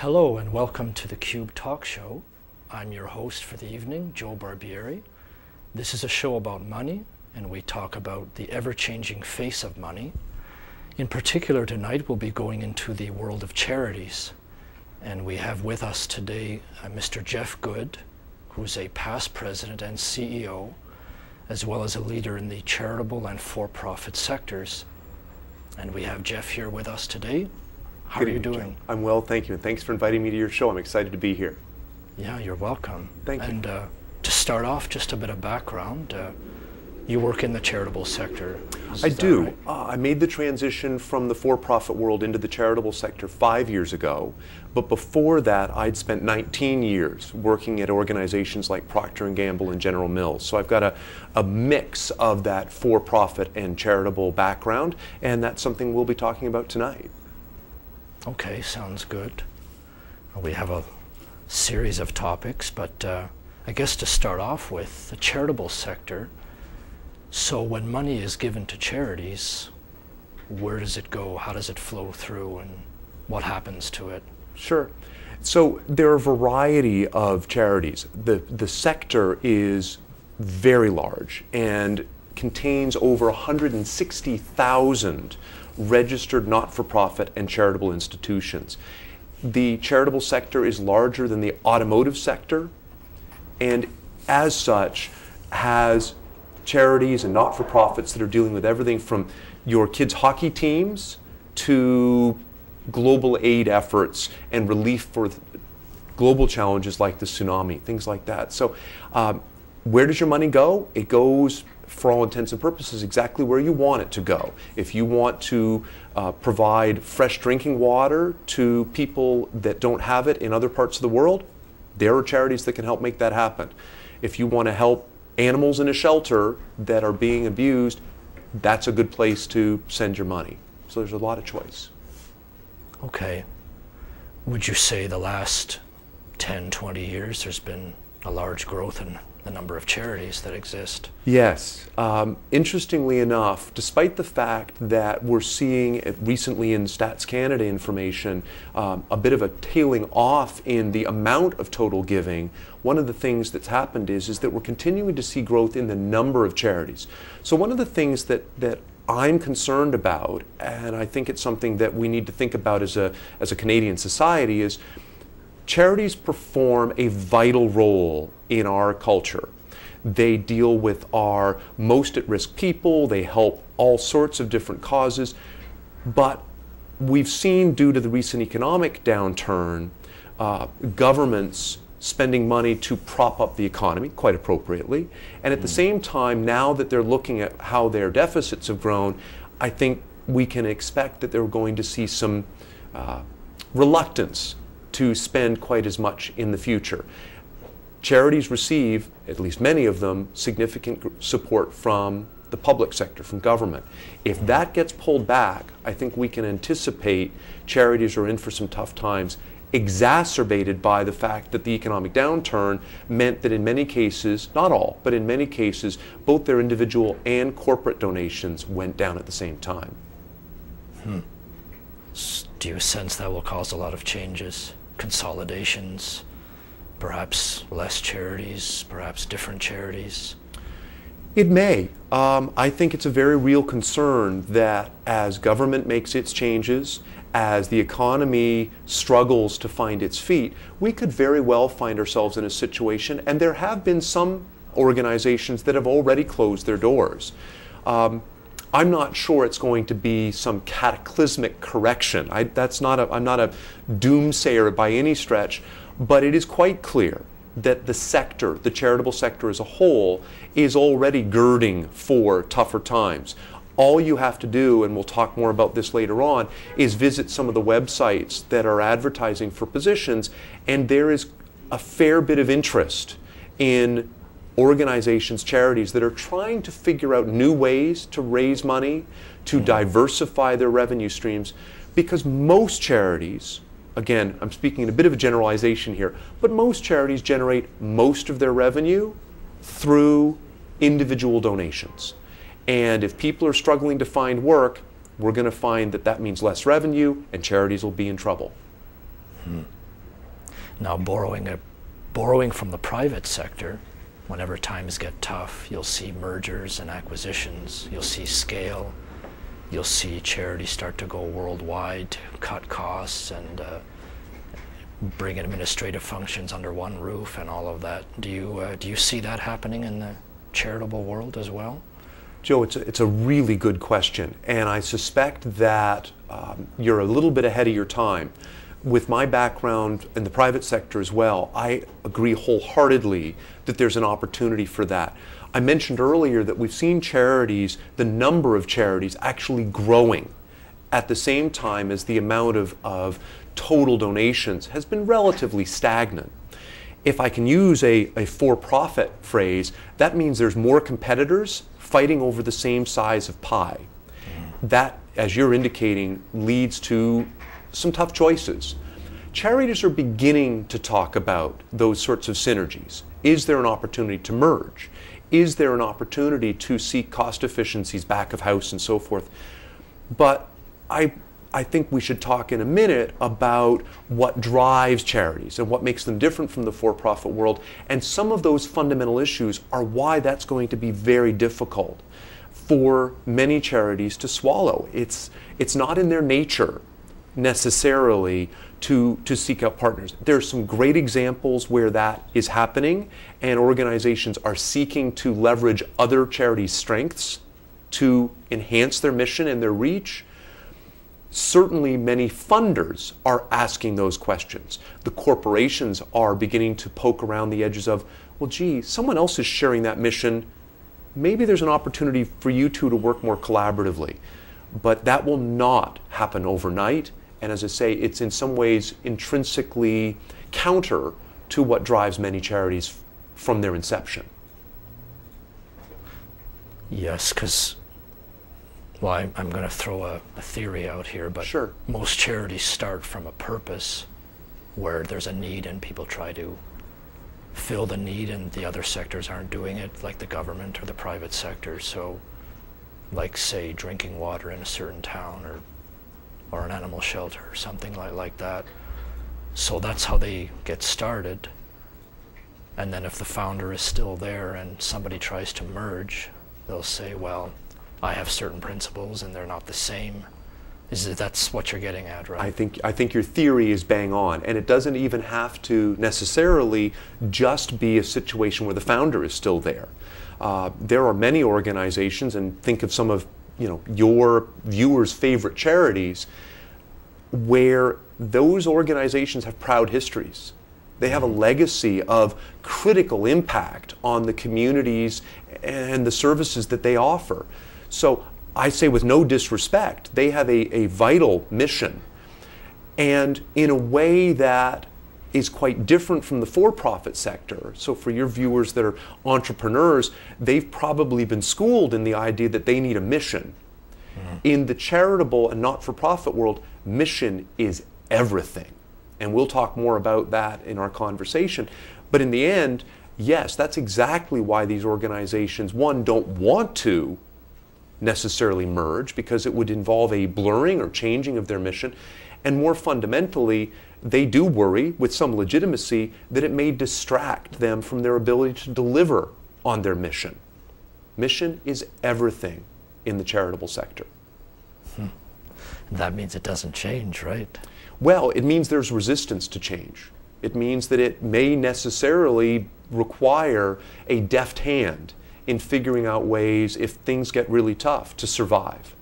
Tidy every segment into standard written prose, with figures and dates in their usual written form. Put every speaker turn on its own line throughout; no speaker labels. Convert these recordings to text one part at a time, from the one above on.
Hello and welcome to the Cube Talk Show. I'm your host for the evening, Joe Barbieri. This is a show about money, and we talk about the ever-changing face of money. In particular, tonight we'll be going into the world of charities. And we have with us today Mr. Jeff Good, who's a past president and CEO, as well as a leader in the charitable and for-profit sectors. And we have Jeff here with us today. How are you doing?
I'm well, thank you, and thanks for inviting me to your show. I'm excited to be here.
Yeah, you're welcome.
Thank you.
And to start off, just a bit of background. You work in the charitable sector.
I do. Right? I made the transition from the for-profit world into the charitable sector 5 years ago, but before that I'd spent 19 years working at organizations like Procter & Gamble and General Mills. So I've got a mix of that for-profit and charitable background, and that's something we'll be talking about tonight.
Okay, sounds good. We have a series of topics, but I guess to start off with, the charitable sector. So when money is given to charities, where does it go? How does it flow through, and what happens to it?
Sure. So there are a variety of charities. The sector is very large and contains over 160,000 registered not-for-profit and charitable institutions. The charitable sector is larger than the automotive sector, and as such has charities and not-for-profits that are dealing with everything from your kids' hockey teams to global aid efforts and relief for global challenges like the tsunami, things like that. So where does your money go? It goes, for all intents and purposes, exactly where you want it to go. If you want to provide fresh drinking water to people that don't have it in other parts of the world, there are charities that can help make that happen. If you want to help animals in a shelter that are being abused, that's a good place to send your money. So there's a lot of choice.
Okay. Would you say the last 10, 20 years there's been a large growth in the number of charities that exist?
Yes. Interestingly enough, despite the fact that we're seeing recently in Stats Canada information a bit of a tailing off in the amount of total giving, one of the things that's happened is that we're continuing to see growth in the number of charities. So one of the things that I'm concerned about, and I think it's something that we need to think about as a Canadian society, is charities perform a vital role in our culture. They deal with our most at-risk people, they help all sorts of different causes, but we've seen, due to the recent economic downturn, governments spending money to prop up the economy, quite appropriately, and at the same time, now that they're looking at how their deficits have grown, I think we can expect that they're going to see some reluctance to spend quite as much in the future. Charities receive, at least many of them, significant support from the public sector, from government. If that gets pulled back, I think we can anticipate charities are in for some tough times, exacerbated by the fact that the economic downturn meant that in many cases, not all, but in many cases, both their individual and corporate donations went down at the same time.
Do you sense that will cause a lot of changes? Consolidations, perhaps less charities, perhaps different charities?
It may. I think it's a very real concern that as government makes its changes, as the economy struggles to find its feet, we could very well find ourselves in a situation, and there have been some organizations that have already closed their doors. I'm not sure it's going to be some cataclysmic correction. I'm not a doomsayer by any stretch, but it is quite clear that the sector, the charitable sector as a whole, is already girding for tougher times. All you have to do, and we'll talk more about this later on, is visit some of the websites that are advertising for positions, and there is a fair bit of interest in organizations, charities that are trying to figure out new ways to raise money, to diversify their revenue streams, because most charities, again, I'm speaking in a bit of a generalization here, but most charities generate most of their revenue through individual donations. And if people are struggling to find work, we're going to find that that means less revenue and charities will be in trouble.
Now borrowing from the private sector, whenever times get tough, you'll see mergers and acquisitions, you'll see scale, you'll see charities start to go worldwide to cut costs and bring administrative functions under one roof and all of that. Do you see that happening in the charitable world as well?
Joe, it's a really good question, and I suspect that you're a little bit ahead of your time. With my background in the private sector as well, I agree wholeheartedly that there's an opportunity for that. I mentioned earlier that we've seen charities, the number of charities actually growing at the same time as the amount of total donations has been relatively stagnant. If I can use a for-profit phrase, that means there's more competitors fighting over the same size of pie. That, as you're indicating, leads to some tough choices. Charities are beginning to talk about those sorts of synergies. Is there an opportunity to merge? Is there an opportunity to seek cost efficiencies back of house and so forth? But I think we should talk in a minute about what drives charities and what makes them different from the for-profit world. And some of those fundamental issues are why that's going to be very difficult for many charities to swallow. It's not in their nature necessarily to seek out partners. There's some great examples where that is happening, and organizations are seeking to leverage other charities' strengths to enhance their mission and their reach. Certainly many funders are asking those questions. The corporations are beginning to poke around the edges of, well, gee, someone else is sharing that mission. Maybe there's an opportunity for you two to work more collaboratively. But that will not happen overnight. And as I say, it's in some ways intrinsically counter to what drives many charities from their inception.
Yes, because, well, I'm going to throw a theory out here, but
sure,
most charities start from a purpose where there's a need and people try to fill the need and the other sectors aren't doing it, like the government or the private sector. So, like, say, drinking water in a certain town or an animal shelter or something like that. So that's how they get started. And then if the founder is still there and somebody tries to merge, they'll say, well, I have certain principles and they're not the same. That's what you're getting at, right?
I think your theory is bang on, and it doesn't even have to necessarily just be a situation where the founder is still there. There are many organizations, and think of some of your viewers' favorite charities, where those organizations have proud histories. They have a legacy of critical impact on the communities and the services that they offer. So I say, with no disrespect, they have a vital mission, and in a way that is quite different from the for-profit sector. So for your viewers that are entrepreneurs, they've probably been schooled in the idea that they need a mission. In the charitable and not-for-profit world, mission is everything. And we'll talk more about that in our conversation. But in the end, yes, that's exactly why these organizations, one, don't want to necessarily merge, because it would involve a blurring or changing of their mission. And more fundamentally, they do worry, with some legitimacy, that it may distract them from their ability to deliver on their mission. Mission is everything in the charitable sector.
That means it doesn't change, right?
Well, it means there's resistance to change. It means that it may necessarily require a deft hand in figuring out ways, if things get really tough, to survive.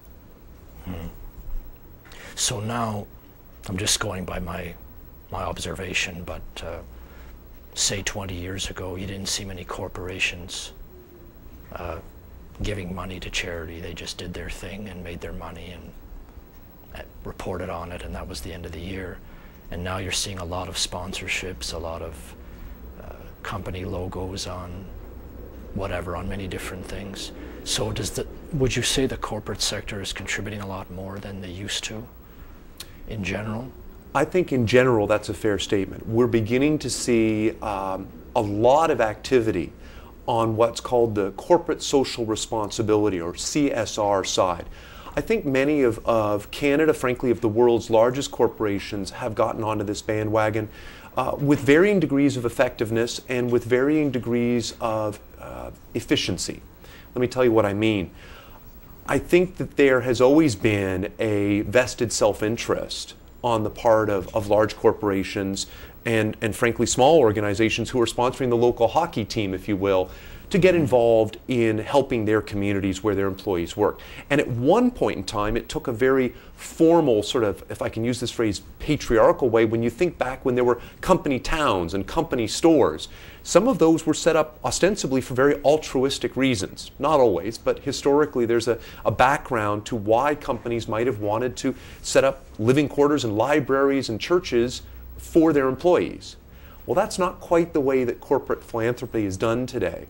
So now, I'm just going by my observation, but say 20 years ago, you didn't see many corporations giving money to charity. They just did their thing and made their money and reported on it, and that was the end of the year. And now you're seeing a lot of sponsorships, a lot of company logos on whatever, on many different things. So would you say the corporate sector is contributing a lot more than they used to in general?
I think in general that's a fair statement. We're beginning to see a lot of activity on what's called the corporate social responsibility, or CSR side. I think many of Canada, frankly, of the world's largest corporations have gotten onto this bandwagon. with varying degrees of effectiveness and with varying degrees of efficiency. Let me tell you what I mean. I think that there has always been a vested self-interest on the part of large corporations and frankly small organizations who are sponsoring the local hockey team, if you will, to get involved in helping their communities where their employees work. And at one point in time, it took a very formal sort of, if I can use this phrase, patriarchal way. When you think back when there were company towns and company stores, some of those were set up ostensibly for very altruistic reasons. Not always, but historically there's a background to why companies might have wanted to set up living quarters and libraries and churches for their employees. Well, that's not quite the way that corporate philanthropy is done today.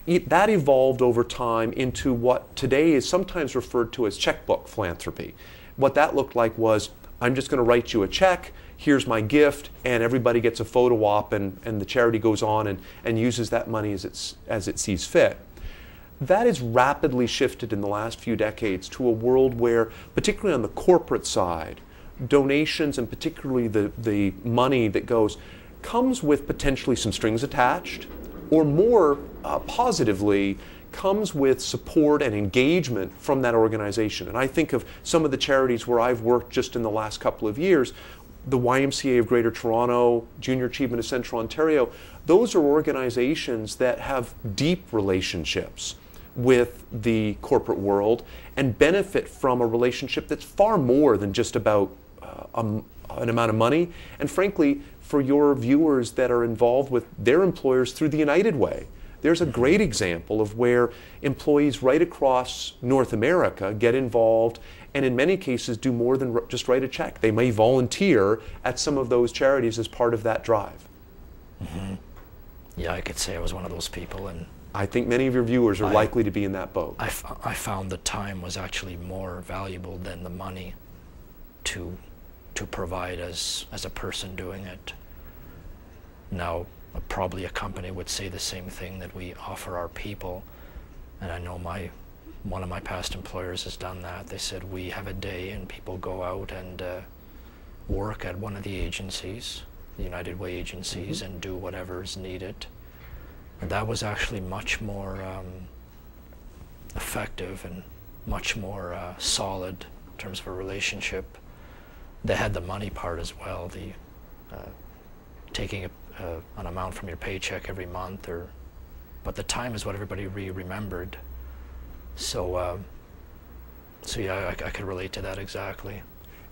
That evolved over time into what today is sometimes referred to as checkbook philanthropy. What that looked like was, I'm just going to write you a check, here's my gift, and everybody gets a photo op, and the charity goes on and uses that money as it sees fit. That has rapidly shifted in the last few decades to a world where, particularly on the corporate side, donations and particularly the money that goes comes with potentially some strings attached, or more positively, comes with support and engagement from that organization. And I think of some of the charities where I've worked just in the last couple of years, the YMCA of Greater Toronto, Junior Achievement of Central Ontario. Those are organizations that have deep relationships with the corporate world and benefit from a relationship that's far more than just about an amount of money. And frankly, for your viewers that are involved with their employers through the United Way, there's a great example of where employees right across North America get involved and in many cases do more than just write a check. They may volunteer at some of those charities as part of that drive.
Mm-hmm. Yeah, I could say I was one of those people, and
I think many of your viewers are likely to be in that boat.
I found the time was actually more valuable than the money to provide as a person doing it. Now, probably a company would say the same thing that we offer our people, and I know one of my past employers has done that. They said we have a day and people go out and work at one of the agencies, the United Way agencies, and do whatever is needed. And that was actually much more effective and much more solid in terms of a relationship. They had the money part as well, the taking an amount from your paycheck every month, but the time is what everybody remembered. So yeah, I could relate to that exactly.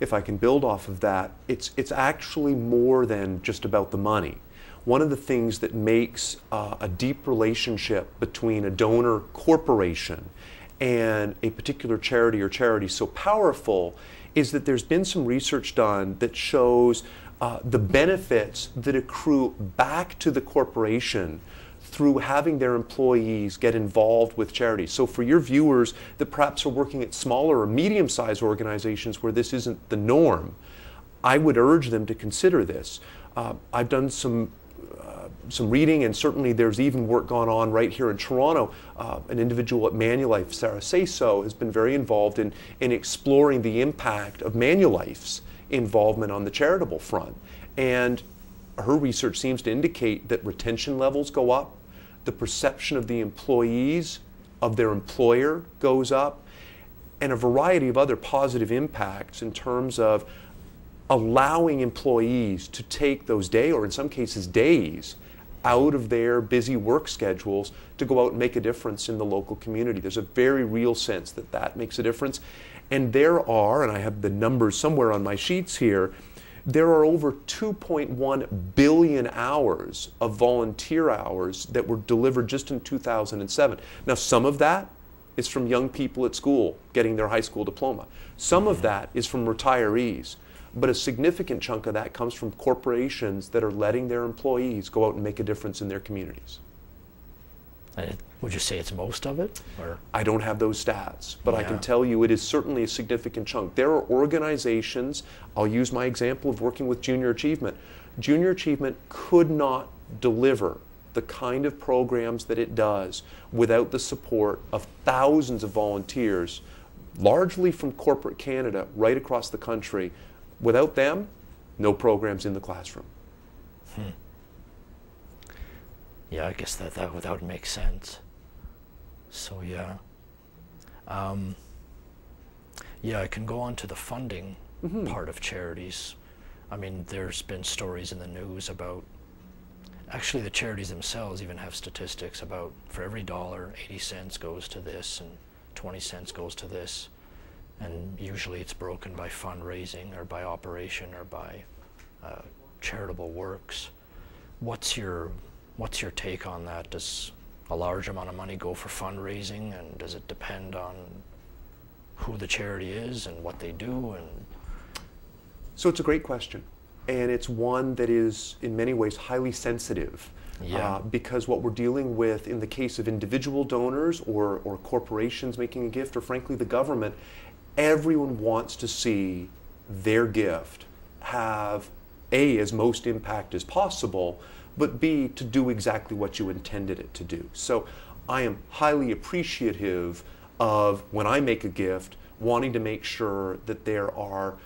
If I can build off of that, it's actually more than just about the money. One of the things that makes a deep relationship between a donor corporation and a particular charity or charities so powerful is that there's been some research done that shows the benefits that accrue back to the corporation through having their employees get involved with charities. So for your viewers that perhaps are working at smaller or medium-sized organizations where this isn't the norm, I would urge them to consider this. I've done some reading, and certainly there's even work gone on right here in Toronto. An individual at Manulife's, Sarah Sayso, has been very involved in exploring the impact of Manulife's involvement on the charitable front. And her research seems to indicate that retention levels go up, the perception of the employees of their employer goes up, and a variety of other positive impacts in terms of allowing employees to take those days, or in some cases days, out of their busy work schedules to go out and make a difference in the local community. There's a very real sense that that makes a difference. And there are, and I have the numbers somewhere on my sheets here, there are over 2.1 billion hours of volunteer hours that were delivered just in 2007. Now, some of that is from young people at school getting their high school diploma. Some of that is from retirees. But a significant chunk of that comes from corporations that are letting their employees go out and make a difference in their communities.
Would you say it's most of it? Or?
I don't have those stats, but I can tell you it is certainly a significant chunk. There are organizations, I'll use my example of working with Junior Achievement. Junior Achievement could not deliver the kind of programs that it does without the support of thousands of volunteers, largely from corporate Canada, right across the country. Without them, no programs in the classroom.
Yeah, I guess that would make sense. So yeah. Yeah, I can go on to the funding part of charities. I mean, there's been stories in the news about, actually the charities themselves even have statistics about, for every dollar, 80 cents goes to this and 20 cents goes to this. And usually it's broken by fundraising or by operation or by charitable works. What's your take on that? Does a large amount of money go for fundraising, and does it depend on who the charity is and what they do? And
so it's a great question, and it's one that is in many ways highly sensitive.
Yeah.
Because what we're dealing with in the case of individual donors or corporations making a gift, or frankly the government, everyone wants to see their gift have A, as most impact as possible, but B, to do exactly what you intended it to do. So I am highly appreciative of, when I make a gift, wanting to make sure that there are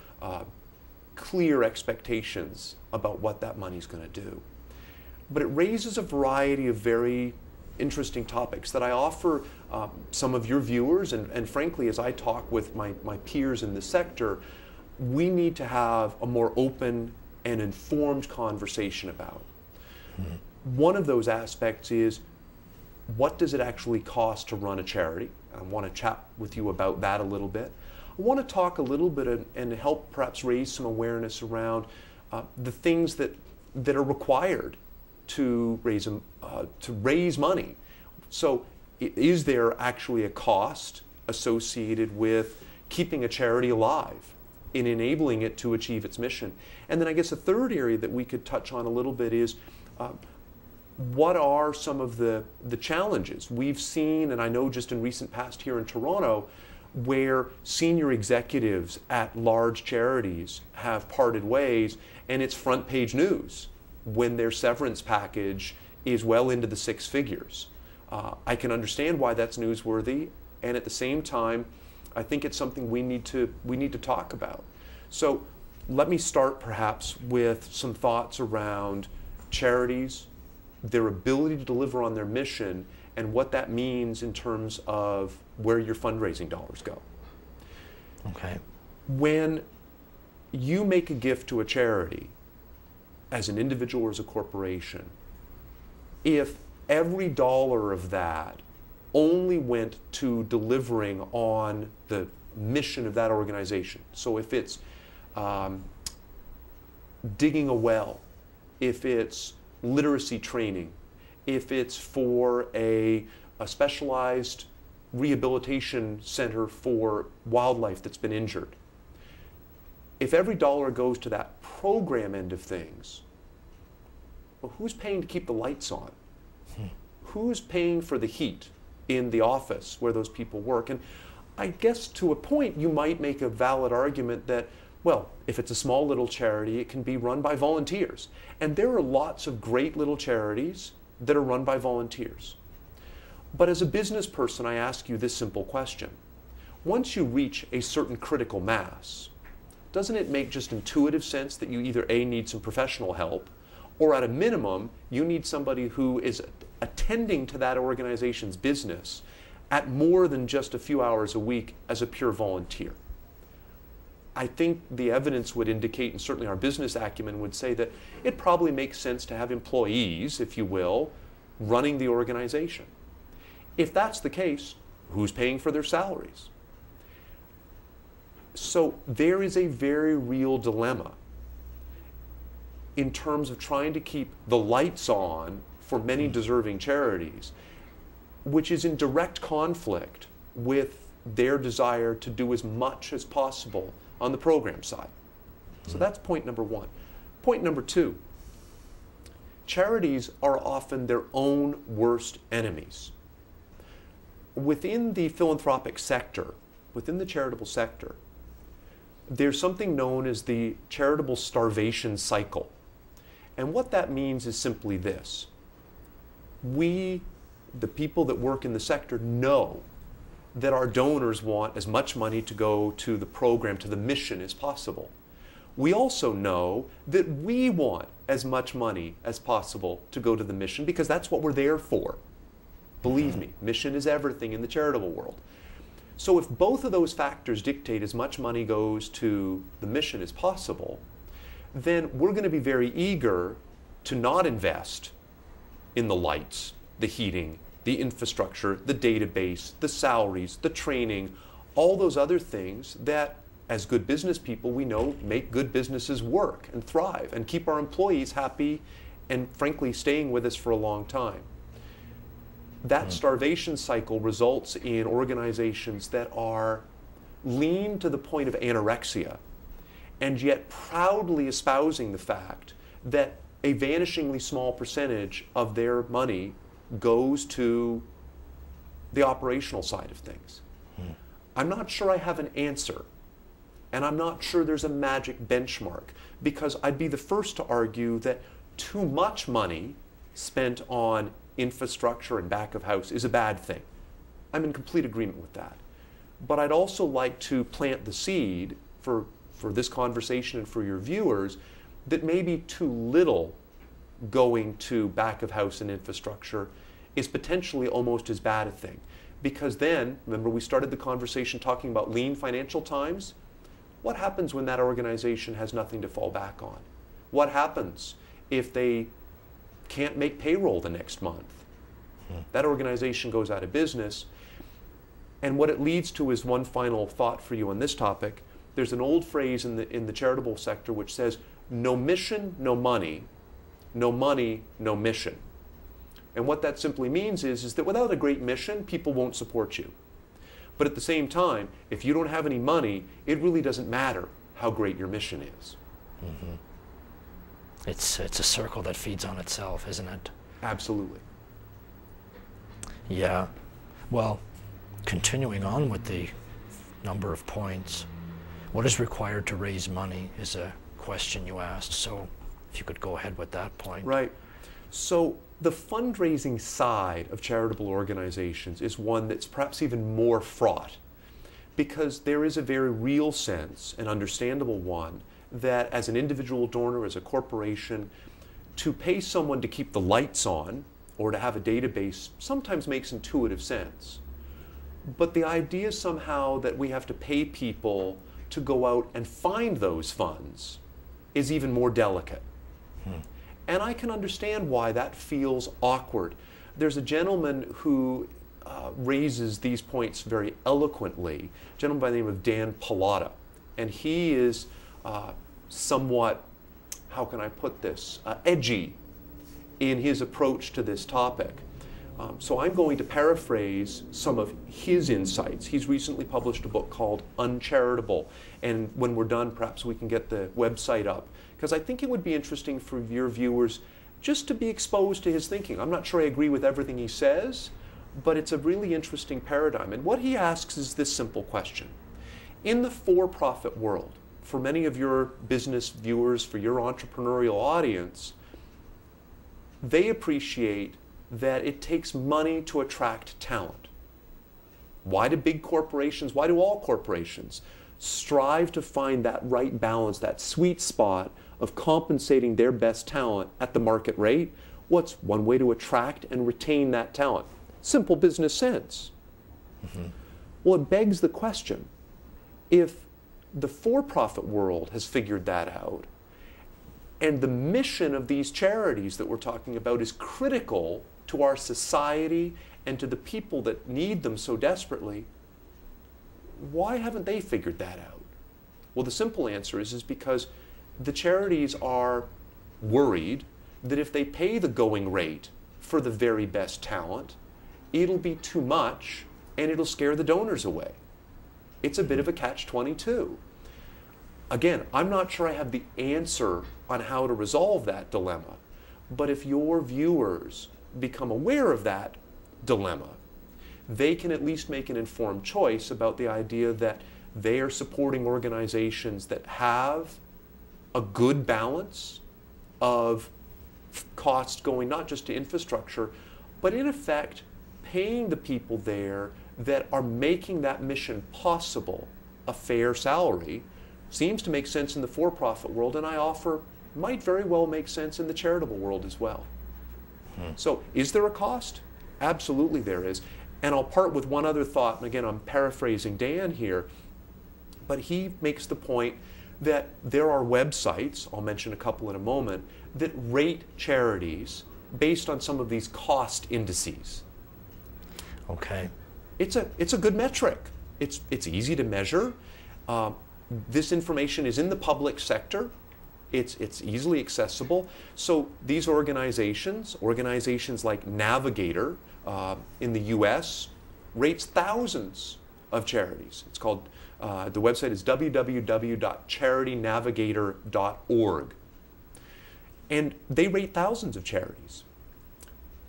clear expectations about what that money's going to do. But it raises a variety of very interesting topics that I offer some of your viewers, and frankly, as I talk with my peers in the sector, we need to have a more open and informed conversation about. One of those aspects is, what does it actually cost to run a charity? I want to chat with you about that a little bit. I want to talk a little bit and help perhaps raise some awareness around the things that are required to raise money. So is there actually a cost associated with keeping a charity alive, in enabling it to achieve its mission? And then I guess a third area that we could touch on a little bit is what are some of the challenges we've seen, and I know just in recent past here in Toronto, where senior executives at large charities have parted ways, and it's front page news when their severance package is well into the six figures. I can understand why that's newsworthy, and at the same time, I think it's something we need to talk about. So let me start perhaps with some thoughts around charities, their ability to deliver on their mission, and what that means in terms of where your fundraising dollars go.
Okay.
When you make a gift to a charity, as an individual or as a corporation, if every dollar of that only went to delivering on the mission of that organization, so if it's digging a well, if it's literacy training, if it's for a specialized rehabilitation center for wildlife that's been injured, if every dollar goes to that program end of things, well, who's paying to keep the lights on? Who's paying for the heat in the office where those people work? And I guess to a point you might make a valid argument that, well, if it's a small little charity, it can be run by volunteers. And there are lots of great little charities that are run by volunteers. But as a business person, I ask you this simple question. Once you reach a certain critical mass, doesn't it make just intuitive sense that you either A, need some professional help, or at a minimum, you need somebody who is attending to that organization's business at more than just a few hours a week as a pure volunteer? I think the evidence would indicate, and certainly our business acumen would say, that it probably makes sense to have employees, if you will, running the organization. If that's the case, who's paying for their salaries? So there is a very real dilemma in terms of trying to keep the lights on for many deserving charities, which is in direct conflict with their desire to do as much as possible on the program side. So that's point number one. Point number two, charities are often their own worst enemies. Within the philanthropic sector, within the charitable sector, there's something known as the charitable starvation cycle. And what that means is simply this. We, the people that work in the sector, know that our donors want as much money to go to the program, to the mission as possible. We also know that we want as much money as possible to go to the mission because that's what we're there for. Believe me, mission is everything in the charitable world. So if both of those factors dictate as much money goes to the mission as possible, then we're going to be very eager to not invest in the lights, the heating, the infrastructure, the database, the salaries, the training, all those other things that, as good business people, we know make good businesses work and thrive and keep our employees happy and, frankly, staying with us for a long time. That starvation cycle results in organizations that are lean to the point of anorexia and yet proudly espousing the fact that a vanishingly small percentage of their money goes to the operational side of things. I'm not sure I have an answer, and I'm not sure there's a magic benchmark, because I'd be the first to argue that too much money spent on infrastructure and back of house is a bad thing. I'm in complete agreement with that. But I'd also like to plant the seed for this conversation and for your viewers that maybe too little going to back of house and infrastructure is potentially almost as bad a thing. Because then, remember we started the conversation talking about lean financial times? What happens when that organization has nothing to fall back on? What happens if they can't make payroll the next month? That organization goes out of business. And what it leads to is one final thought for you on this topic. There's an old phrase in the charitable sector which says, no mission, no money, no money, no mission. And what that simply means is that without a great mission, people won't support you. But at the same time, if you don't have any money, it really doesn't matter how great your mission is.
It's a circle that feeds on itself, isn't it?
Absolutely.
Yeah. Well, continuing on with the number of points, what is required to raise money is a question you asked. So if you could go ahead with that point.
Right. So the fundraising side of charitable organizations is one that's perhaps even more fraught, because there is a very real sense, an understandable one, that as an individual donor, as a corporation, to pay someone to keep the lights on or to have a database sometimes makes intuitive sense. But the idea somehow that we have to pay people to go out and find those funds is even more delicate. And I can understand why that feels awkward. There's a gentleman who raises these points very eloquently, a gentleman by the name of Dan Pallotta. And he is somewhat, how can I put this, edgy in his approach to this topic. So I'm going to paraphrase some of his insights. He's recently published a book called Uncharitable, and when we're done, perhaps we can get the website up, because I think it would be interesting for your viewers just to be exposed to his thinking. I'm not sure I agree with everything he says, but it's a really interesting paradigm. And what he asks is this simple question. In the for-profit world, for many of your business viewers, for your entrepreneurial audience, they appreciate that it takes money to attract talent. Why do big corporations, why do all corporations strive to find that right balance, that sweet spot of compensating their best talent at the market rate? What's one way to attract and retain that talent? Simple business sense. Well, it begs the question, if the for-profit world has figured that out, and the mission of these charities that we're talking about is critical to our society and to the people that need them so desperately, why haven't they figured that out? Well, the simple answer is because the charities are worried that if they pay the going rate for the very best talent, it'll be too much and it'll scare the donors away. It's a bit of a catch-22. Again, I'm not sure I have the answer on how to resolve that dilemma, but if your viewers become aware of that dilemma, they can at least make an informed choice about the idea that they are supporting organizations that have a good balance of costs going not just to infrastructure, but in effect paying the people there that are making that mission possible a fair salary seems to make sense in the for-profit world, and I offer might very well make sense in the charitable world as well. So is there a cost? Absolutely there is. And I'll part with one other thought, and again I'm paraphrasing Dan here, but he makes the point that there are websites, I'll mention a couple in a moment, that rate charities based on some of these cost indices.
Okay.
It's a good metric. It's easy to measure. This information is in the public sector. It's easily accessible. So these organizations like Navigator in the US, rates thousands of charities. It's called, the website is www.charitynavigator.org. And they rate thousands of charities.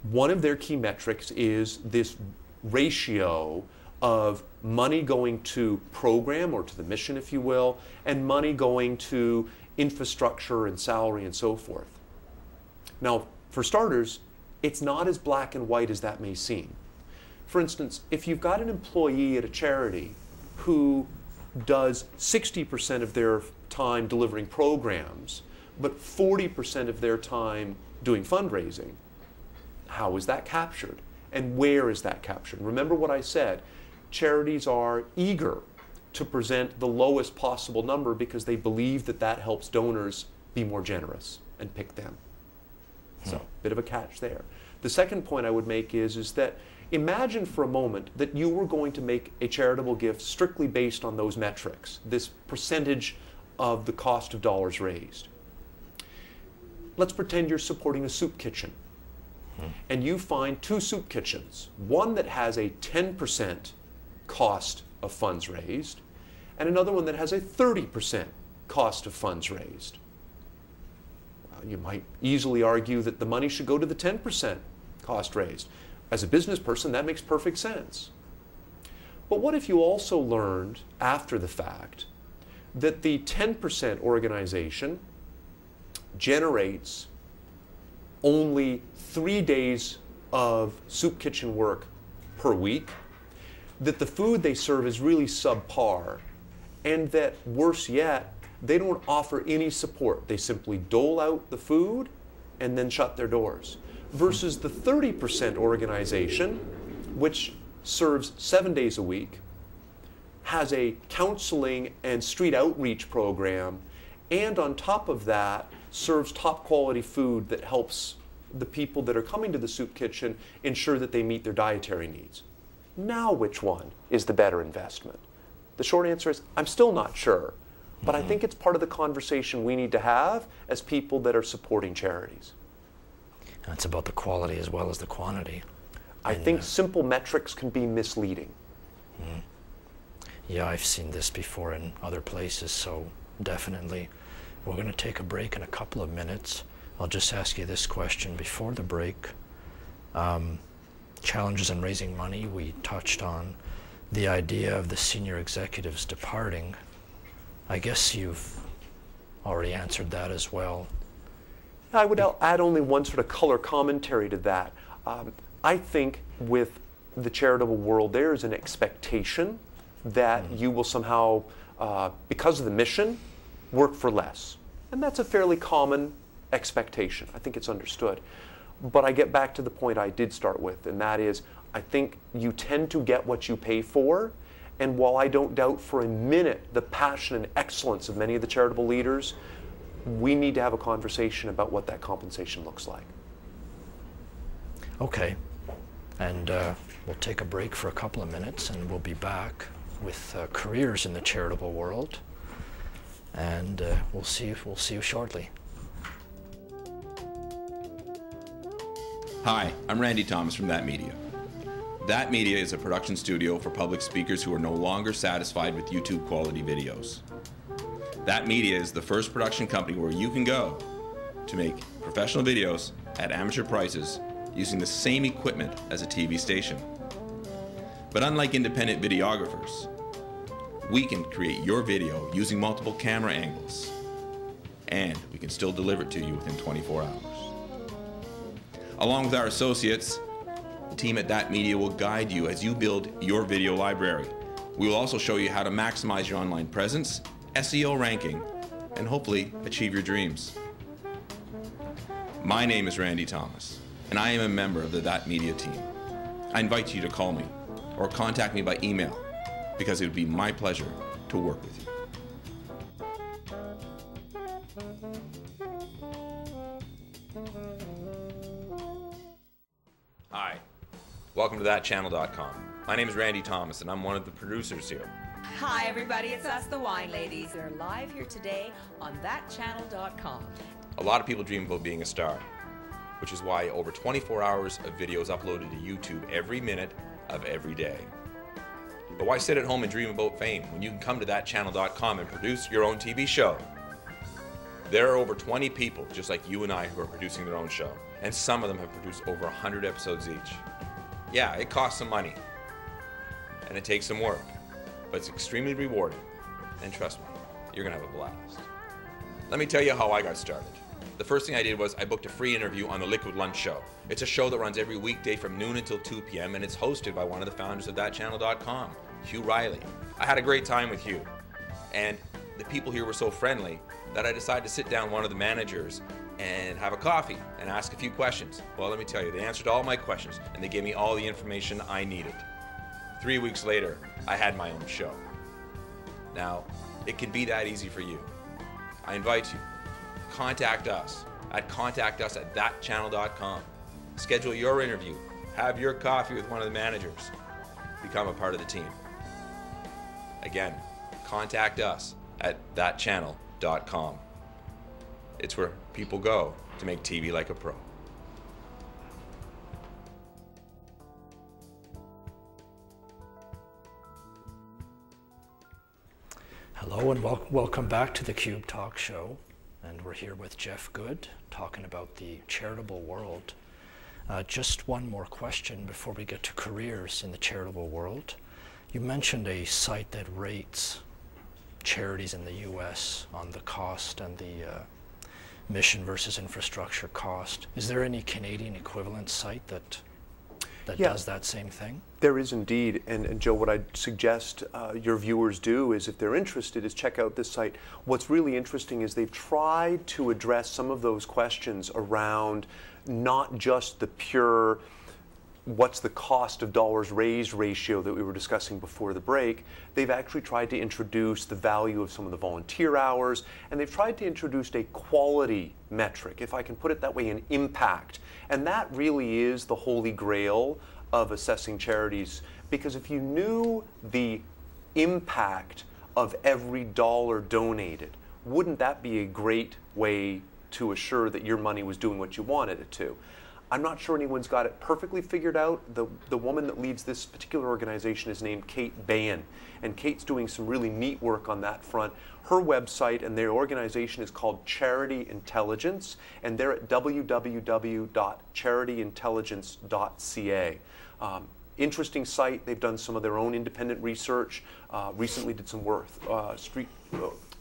One of their key metrics is this ratio of money going to program, or to the mission if you will, and money going to infrastructure and salary and so forth. Now, for starters, it's not as black and white as that may seem. For instance, if you've got an employee at a charity who does 60% of their time delivering programs, but 40% of their time doing fundraising, how is that captured? And where is that captured? Remember what I said, charities are eager to present the lowest possible number because they believe that that helps donors be more generous and pick them. So, bit of a catch there. The second point I would make is that imagine for a moment that you were going to make a charitable gift strictly based on those metrics, this percentage of the cost of dollars raised. Let's pretend you're supporting a soup kitchen, and you find two soup kitchens, one that has a 10% cost of funds raised, and another one that has a 30% cost of funds raised. Well, you might easily argue that the money should go to the 10% cost raised. As a business person, that makes perfect sense. But what if you also learned after the fact that the 10% organization generates only 3 days of soup kitchen work per week, that the food they serve is really subpar, and that, worse yet, they don't offer any support. They simply dole out the food and then shut their doors. Versus the 30% organization, which serves 7 days a week, has a counseling and street outreach program, and on top of that, serves top quality food that helps the people that are coming to the soup kitchen ensure that they meet their dietary needs. Now, which one is the better investment? The short answer is, I'm still not sure, but I think it's part of the conversation we need to have as people that are supporting charities.
And it's about the quality as well as the quantity.
I think simple metrics can be misleading.
Yeah, I've seen this before in other places, so definitely. We're going to take a break in a couple of minutes. I'll just ask you this question before the break. Challenges in raising money, we touched on the idea of the senior executives departing. I guess you've already answered that as well.
I would add only one sort of color commentary to that. I think with the charitable world, there is an expectation that you will somehow, because of the mission, work for less. And that's a fairly common expectation. I think it's understood. But I get back to the point I did start with, and that is, I think you tend to get what you pay for. And while I don't doubt for a minute the passion and excellence of many of the charitable leaders, we need to have a conversation about what that compensation looks like.
Okay. And we'll take a break for a couple of minutes, and we'll be back with careers in the charitable world. And we'll see you shortly.
Hi, I'm Randy Thomas from That Media. That Media is a production studio for public speakers who are no longer satisfied with YouTube quality videos. That Media is the first production company where you can go to make professional videos at amateur prices using the same equipment as a TV station. But unlike independent videographers, we can create your video using multiple camera angles, and we can still deliver it to you within 24 hours. Along with our associates, the team at That Media will guide you as you build your video library. We will also show you how to maximize your online presence SEO ranking, and hopefully achieve your dreams. My name is Randy Thomas, and I am a member of the That Media team. I invite you to call me or contact me by email because it would be my pleasure to work with you. Hi, welcome to thatchannel.com. My name is Randy Thomas and I'm one of the producers here.
Hi everybody, it's us the Wine Ladies. They're live here today on thatchannel.com.
A lot of people dream about being a star, which is why over 24 hours of videos uploaded to YouTube every minute of every day. But why sit at home and dream about fame when you can come to thatchannel.com and produce your own TV show? There are over 20 people just like you and I who are producing their own show, and some of them have produced over 100 episodes each. Yeah, it costs some money, and it takes some work, but it's extremely rewarding, and trust me, you're gonna have a blast. Let me tell you how I got started. The first thing I did was I booked a free interview on the Liquid Lunch Show. It's a show that runs every weekday from noon until 2 p.m. and it's hosted by one of the founders of thatchannel.com, Hugh Riley. I had a great time with Hugh, and the people here were so friendly that I decided to sit down with one of the managers and have a coffee and ask a few questions. Well, let me tell you, they answered all my questions and they gave me all the information I needed. 3 weeks later, I had my own show. Now, it can be that easy for you. I invite you, contact us at thatchannel.com. Schedule your interview, have your coffee with one of the managers, become a part of the team. Again, contact us at thatchannel.com. It's where people go to make TV like a pro.
Hello and welcome back to the Cube Talk Show. And we're here with Jeff Good talking about the charitable world. Just one more question before we get to careers in the charitable world. You mentioned a site that rates charities in the US on the cost and the mission versus infrastructure cost. Is there any Canadian equivalent site that does that same thing?
There is indeed, and Joe, what I'd suggest your viewers do is, if they're interested, is check out this site. What's really interesting is they've tried to address some of those questions around not just the pure what's the cost of dollars raised ratio that we were discussing before the break. They've actually tried to introduce the value of some of the volunteer hours, and they've tried to introduce a quality metric, if I can put it that way, an impact. And that really is the holy grail of assessing charities, because if you knew the impact of every dollar donated, wouldn't that be a great way to assure that your money was doing what you wanted it to? I'm not sure anyone's got it perfectly figured out. The woman that leads this particular organization is named Kate Bain, and Kate's doing some really neat work on that front. Her website and their organization is called Charity Intelligence, and they're at www.charityintelligence.ca. Interesting site. They've done some of their own independent research. Recently did some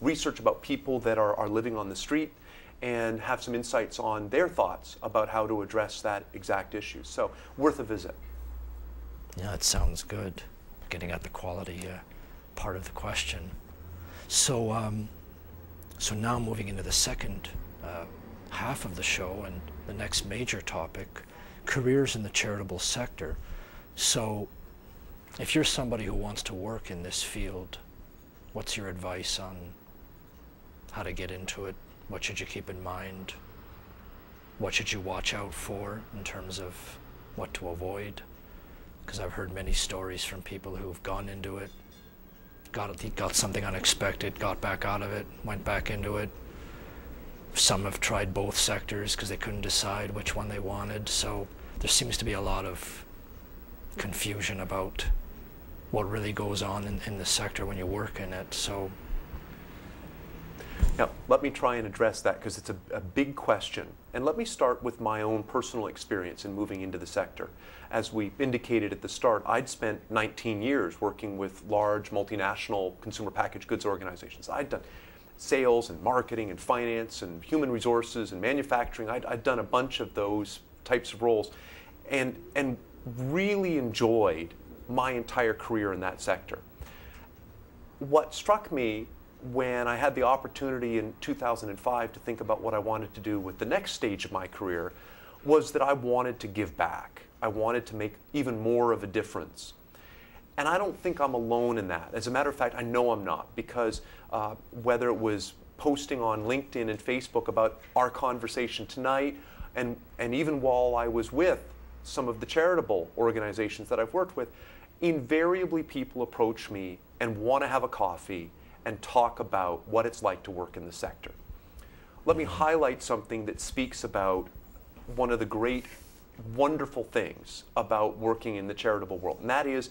research about people that are living on the street, and have some insights on their thoughts about how to address that exact issue. So, worth a visit.
Yeah, it sounds good. Getting at the quality part of the question. So, so now moving into the second half of the show and the next major topic, careers in the charitable sector. So, if you're somebody who wants to work in this field, what's your advice on how to get into it? What should you keep in mind? What should you watch out for in terms of what to avoid? Because I've heard many stories from people who've gone into it, got something unexpected, got back out of it, went back into it. Some have tried both sectors because they couldn't decide which one they wanted. So there seems to be a lot of confusion about what really goes on in the sector when you work in it. So.
Now, let me try and address that because it's a big question. And let me start with my own personal experience in moving into the sector. As we indicated at the start, I'd spent 19 years working with large multinational consumer packaged goods organizations. I'd done sales and marketing and finance and human resources and manufacturing. I'd done a bunch of those types of roles and really enjoyed my entire career in that sector. What struck me when I had the opportunity in 2005 to think about what I wanted to do with the next stage of my career was that I wanted to give back. I wanted to make even more of a difference. And I don't think I'm alone in that. As a matter of fact, I know I'm not, because whether it was posting on LinkedIn and Facebook about our conversation tonight, and even while I was with some of the charitable organizations that I've worked with, invariably people approach me and want to have a coffee and talk about what it's like to work in the sector. Let me highlight something that speaks about one of the great, wonderful things about working in the charitable world, and that is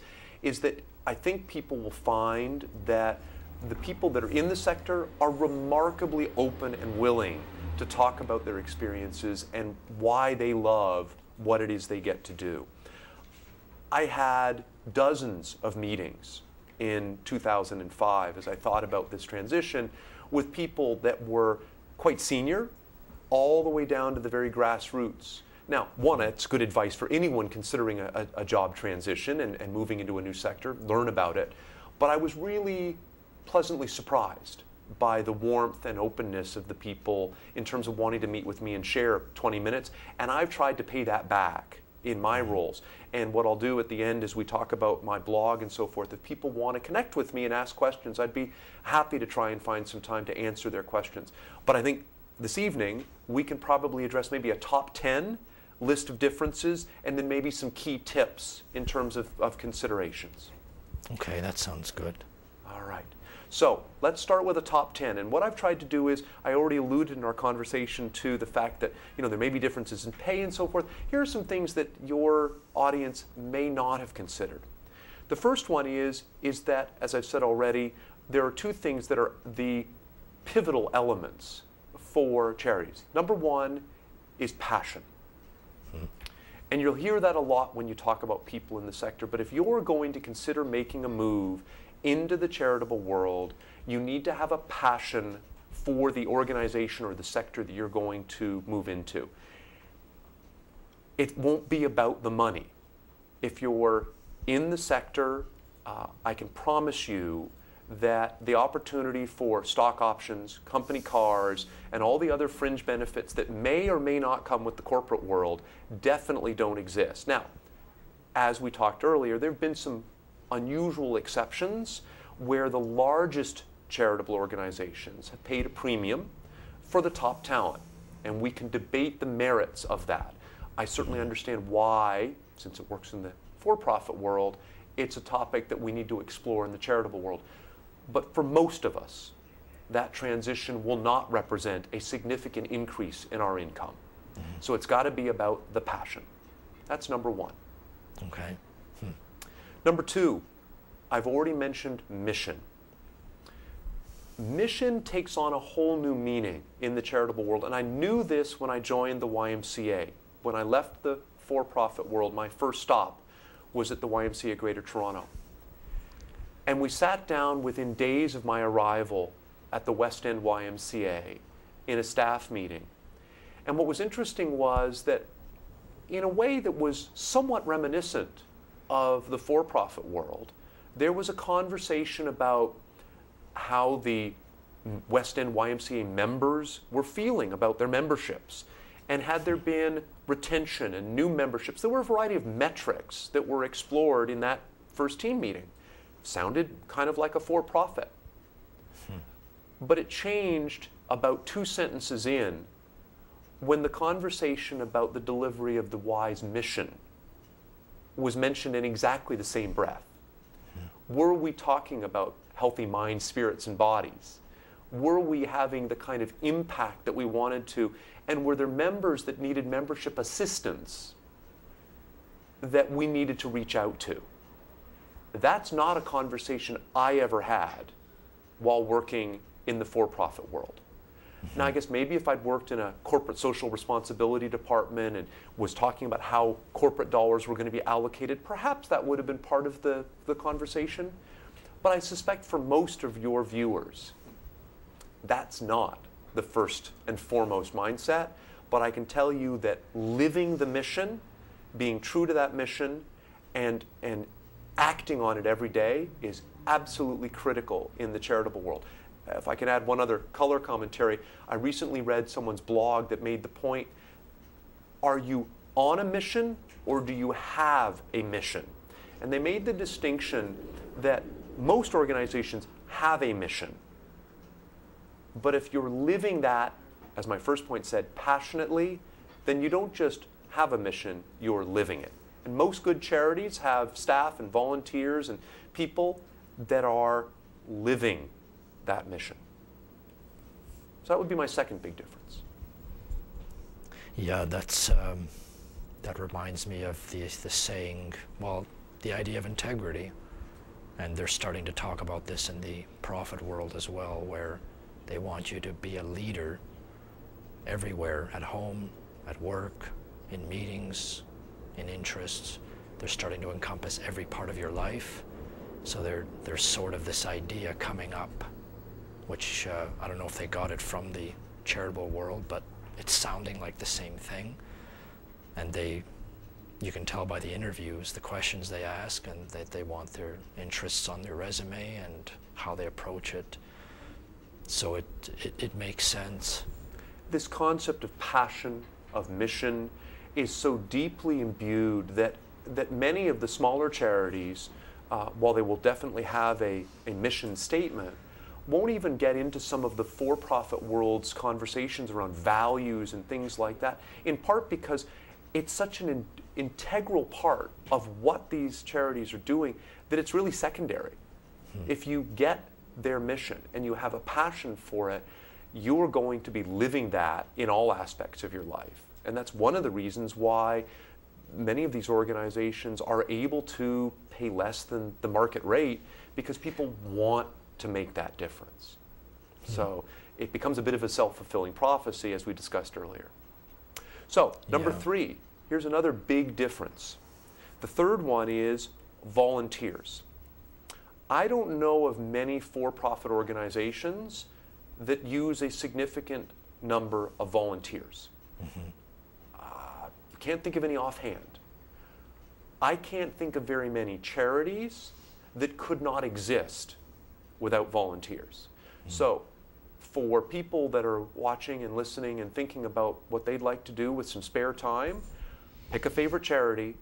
that I think people will find that the people that are in the sector are remarkably open and willing to talk about their experiences and why they love what it is they get to do. I had dozens of meetings in 2005 as I thought about this transition with people that were quite senior all the way down to the very grassroots. Now, one, it's good advice for anyone considering a job transition and moving into a new sector, learn about it. But I was really pleasantly surprised by the warmth and openness of the people in terms of wanting to meet with me and share 20 minutes. And I've tried to pay that back in my roles. And what I'll do at the end as we talk about my blog and so forth, if people want to connect with me and ask questions, I'd be happy to try and find some time to answer their questions. But I think this evening we can probably address maybe a top 10 list of differences and then maybe some key tips in terms of considerations.
Okay, that sounds good.
All right. So let's start with a top 10. And what I've tried to do is, I already alluded in our conversation to the fact that there may be differences in pay and so forth. Here are some things that your audience may not have considered. The first one is that, as I've said already, there are two things that are the pivotal elements for charities. Number one is passion. And you'll hear that a lot when you talk about people in the sector, but if you're going to consider making a move into the charitable world, you need to have a passion for the organization or the sector that you're going to move into. It won't be about the money. If you're in the sector, I can promise you that the opportunity for stock options, company cars, and all the other fringe benefits that may or may not come with the corporate world definitely don't exist. Now, as we talked earlier, there have been some unusual exceptions where the largest charitable organizations have paid a premium for the top talent, and we can debate the merits of that. I certainly understand why, since it works in the for-profit world, it's a topic that we need to explore in the charitable world. But for most of us, that transition will not represent a significant increase in our income. So it's got to be about the passion. That's number one.
Okay.
Number two, I've already mentioned mission. Mission takes on a whole new meaning in the charitable world, and I knew this when I joined the YMCA. When I left the for-profit world, my first stop was at the YMCA Greater Toronto. And we sat down within days of my arrival at the West End YMCA in a staff meeting. And what was interesting was that in a way that was somewhat reminiscent of the for-profit world, there was a conversation about how the West End YMCA members were feeling about their memberships, and had there been retention and new memberships. There were a variety of metrics that were explored in that first team meeting. Sounded kind of like a for-profit. But it changed about 2 sentences in when the conversation about the delivery of the Y's mission was mentioned in exactly the same breath. Were we talking about healthy minds, spirits, and bodies? Were we having the kind of impact that we wanted to? And were there members that needed membership assistance that we needed to reach out to? That's not a conversation I ever had while working in the for-profit world. Now, I guess maybe if I'd worked in a corporate social responsibility department and was talking about how corporate dollars were going to be allocated, perhaps that would have been part of the conversation. But I suspect for most of your viewers, that's not the first and foremost mindset. But I can tell you that living the mission, being true to that mission, and acting on it every day is absolutely critical in the charitable world. if I can add one other color commentary, I recently read someone's blog that made the point, are you on a mission or do you have a mission? And they made the distinction that most organizations have a mission. But if you're living that, as my first point said, passionately, then you don't just have a mission, you're living it. And most good charities have staff and volunteers and people that are living that mission. So that would be my second big difference.
Yeah, that reminds me of the saying, well, the idea of integrity. And they're starting to talk about this in the profit world as well, where they want you to be a leader everywhere, at home, at work, in meetings, in interests. They're starting to encompass every part of your life. So there's sort of this idea coming up, which I don't know if they got it from the charitable world, but it's sounding like the same thing. And you can tell by the interviews, the questions they ask, and that they want their interests on their resume and how they approach it. So it makes sense.
This concept of passion, of mission, is so deeply imbued that many of the smaller charities, while they will definitely have a mission statement, won't even get into some of the for-profit world's conversations around values and things like that, in part because it's such an integral part of what these charities are doing that it's really secondary. If you get their mission and you have a passion for it, you're going to be living that in all aspects of your life. And that's one of the reasons why many of these organizations are able to pay less than the market rate, because people want to make that difference. So it becomes a bit of a self-fulfilling prophecy, as we discussed earlier. So number three, here's another big difference. The third one is volunteers. I don't know of many for-profit organizations that use a significant number of volunteers. Can't think of any offhand. I can't think of very many charities that could not exist without volunteers. So for people that are watching and listening and thinking about what they'd like to do with some spare time, pick a favorite charity,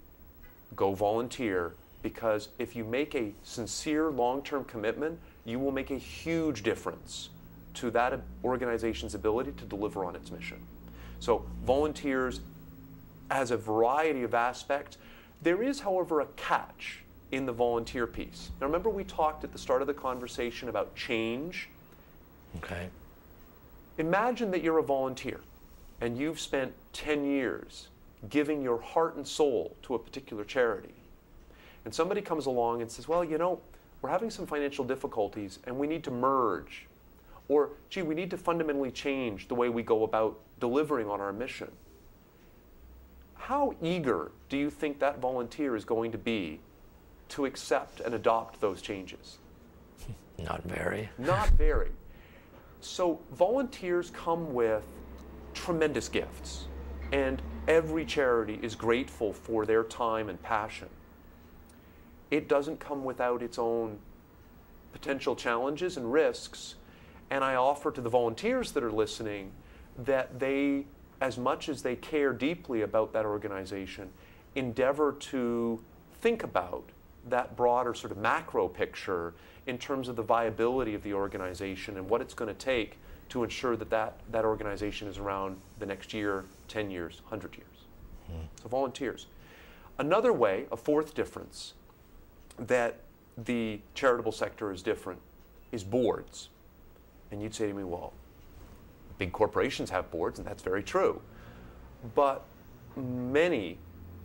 go volunteer, because if you make a sincere long-term commitment, you will make a huge difference to that organization's ability to deliver on its mission. So volunteers has a variety of aspects. There is, however, a catch in the volunteer piece. Now remember, we talked at the start of the conversation about change.
Okay.
Imagine that you're a volunteer and you've spent 10 years giving your heart and soul to a particular charity. And somebody comes along and says, well, you know, we're having some financial difficulties and we need to merge. Or, gee, we need to fundamentally change the way we go about delivering on our mission. How eager do you think that volunteer is going to be to accept and adopt those changes?
Not very.
Not very. So volunteers come with tremendous gifts, and every charity is grateful for their time and passion. It doesn't come without its own potential challenges and risks, and I offer to the volunteers that are listening that they, as much as they care deeply about that organization, endeavor to think about that broader sort of macro picture in terms of the viability of the organization and what it's going to take to ensure that that organization is around the next year, 10 years, 100 years. So volunteers. Another way, a fourth difference, that the charitable sector is different is boards. And you'd say to me, well, big corporations have boards, and that's very true. But many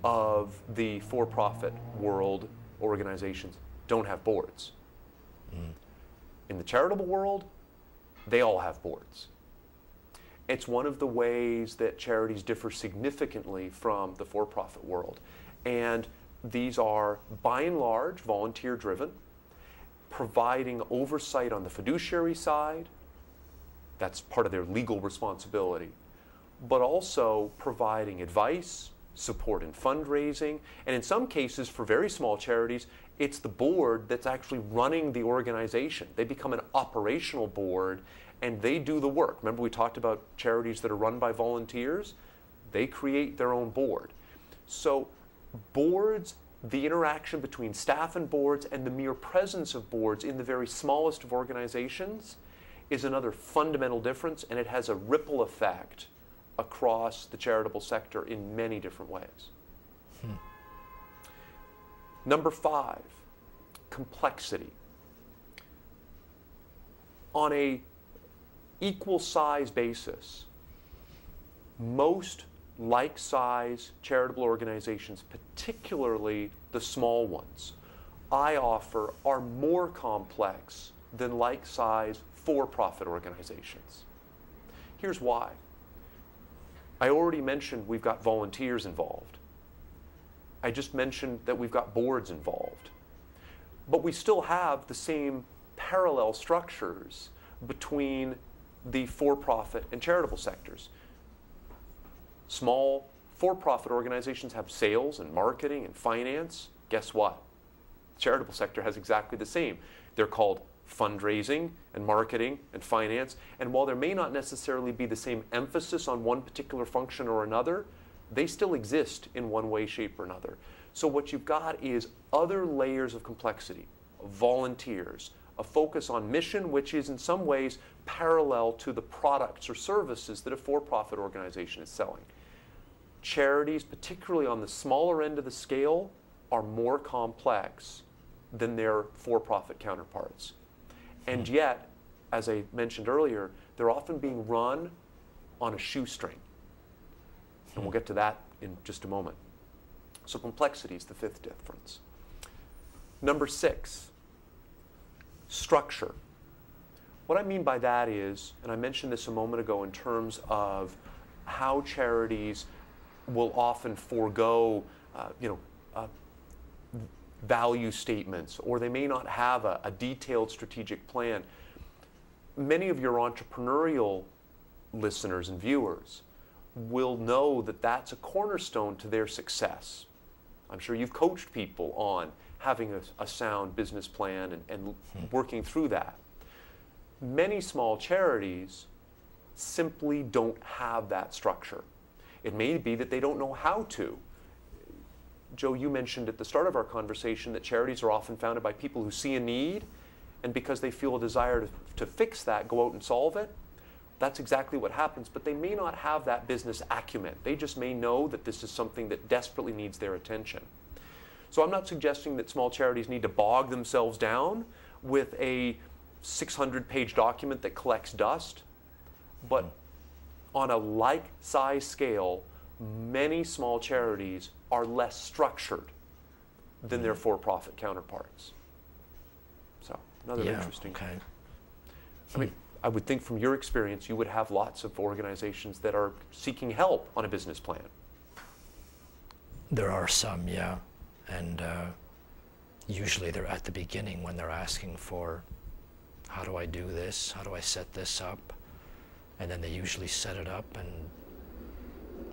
of the for-profit world organizations don't have boards. In the charitable world, they all have boards. It's one of the ways that charities differ significantly from the for-profit world. And these are, by and large, volunteer-driven, providing oversight on the fiduciary side. That's part of their legal responsibility. But also providing advice, support in fundraising, and in some cases, for very small charities, It's the board that's actually running the organization. They become an operational board and they do the work. Remember we talked about charities that are run by volunteers? They create their own board. So boards, the interaction between staff and boards and the mere presence of boards in the very smallest of organizations is another fundamental difference, and it has a ripple effect across the charitable sector in many different ways. Number 5, complexity. On a equal size basis, most like-size charitable organizations, particularly the small ones, I offer are more complex than like-size for-profit organizations. Here's why. I already mentioned we've got volunteers involved. I just mentioned that we've got boards involved. But we still have the same parallel structures between the for-profit and charitable sectors. Small for-profit organizations have sales and marketing and finance. Guess what? The charitable sector has exactly the same. They're called fundraising and marketing and finance. And while there may not necessarily be the same emphasis on one particular function or another, they still exist in one way, shape, or another. So what you've got is other layers of complexity, volunteers, a focus on mission, which is in some ways parallel to the products or services that a for-profit organization is selling. Charities, particularly on the smaller end of the scale, are more complex than their for-profit counterparts. And yet, as I mentioned earlier, they're often being run on a shoestring. And we'll get to that in just a moment. So complexity is the 5th difference. Number 6, structure. What I mean by that is, and I mentioned this a moment ago in terms of how charities will often forego value statements, or they may not have a detailed strategic plan. Many of your entrepreneurial listeners and viewers will know that that's a cornerstone to their success. I'm sure you've coached people on having a sound business plan and working through that. Many small charities simply don't have that structure. It may be that they don't know how to. Joe, you mentioned at the start of our conversation that charities are often founded by people who see a need, and because they feel a desire to fix that, go out and solve it. That's exactly what happens, but they may not have that business acumen. They just may know that this is something that desperately needs their attention. So I'm not suggesting that small charities need to bog themselves down with a 600-page document that collects dust, but on a like-size scale, many small charities are less structured than their for-profit counterparts. So, another interesting.
Okay.
I mean, I would think from your experience, you would have lots of organizations that are seeking help on a business plan.
There are some, yeah. And usually they're at the beginning when they're asking for, how do I do this? How do I set this up? And then they usually set it up, and